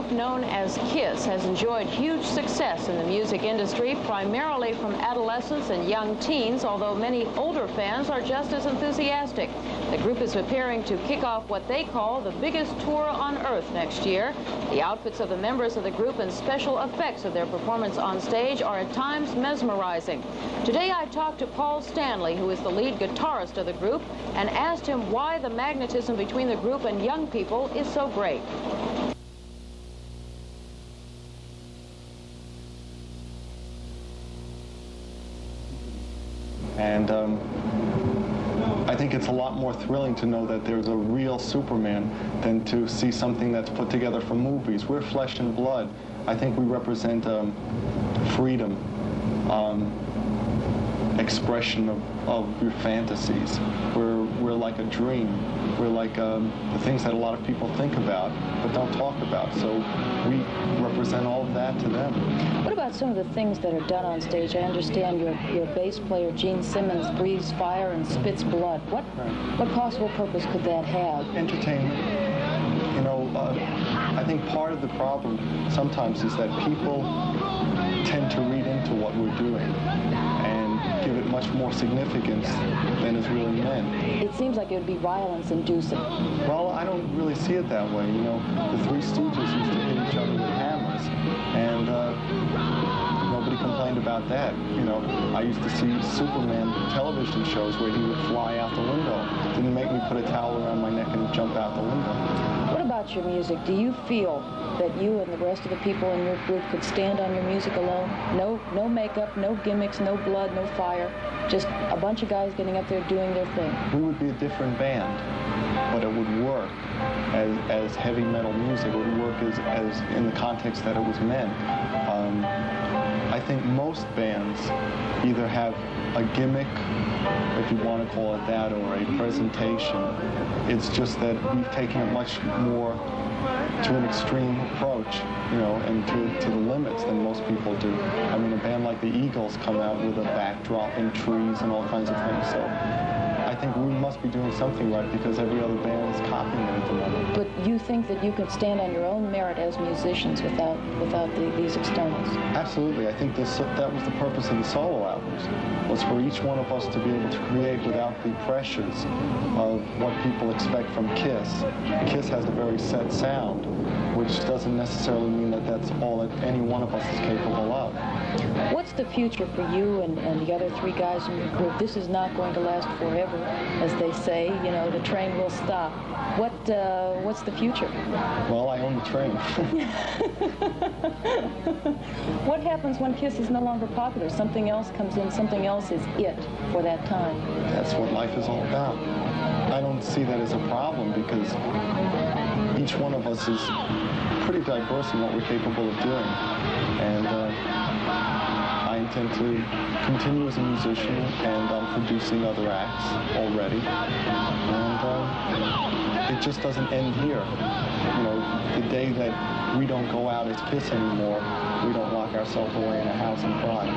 group known as KISS has enjoyed huge success in the music industry, primarily from adolescents and young teens, although many older fans are just as enthusiastic. The group is preparing to kick off what they call the biggest tour on earth next year. The outfits of the members of the group and special effects of their performance on stage are at times mesmerizing. Today I talked to Paul Stanley, who is the lead guitarist of the group, and asked him why the magnetism between the group and young people is so great. And I think it's a lot more thrilling to know that there's a real Superman than to see something that's put together for movies. We're flesh and blood. I think we represent freedom, expression of your fantasies. We're like a dream. We're like the things that a lot of people think about but don't talk about. So we represent all of that to them. What about some of the things that are done on stage? I understand your bass player, Gene Simmons, breathes fire and spits blood. What possible purpose could that have? Entertainment. You know, I think part of the problem sometimes is that people tend to read into what we're doing and give it much more significance than is really meant. It seems like it would be violence-inducing. Well, I don't really see it that way. You know, the Three Stooges used to hit each other with hammers, and nobody complained about that. You know, I used to see Superman television shows where he would fly out the window. It didn't make me put a towel around my neck and jump out the window. What about your music? Do you feel that you and the rest of the people in your group could stand on your music alone? No makeup, no gimmicks, no blood, no fire. Just a bunch of guys getting up there doing their thing. We would be a different band, but it would work as heavy metal music. It would work as in the context that it was meant. I think most bands either have a gimmick, if you want to call it that, or a presentation. It's just that we've taken it much more to an extreme approach, you know, and to the limits than most people do. I mean, a band like the Eagles come out with a backdrop and trees and all kinds of things, so I think we must be doing something right because every other band is copying it at the moment. But you think that you can stand on your own merit as musicians without these externals? Absolutely. I think that was the purpose of the solo albums, was for each one of us to be able to create without the pressures of what people expect from KISS. KISS has a very set sound, which doesn't necessarily mean that that's all that any one of us is capable of. What's the future for you and the other three guys in your group? This is not going to last forever, as they say. You know, the train will stop. What's the future? Well, I own the train. What happens when KISS is no longer popular? Something else comes in, something else is it for that time. That's what life is all about. I don't see that as a problem because each one of us is pretty diverse in what we're capable of doing. And I intend to continue as a musician, and I'm producing other acts already. And it just doesn't end here. You know, the day that we don't go out as KISS anymore, we don't lock ourselves away in a house and cry.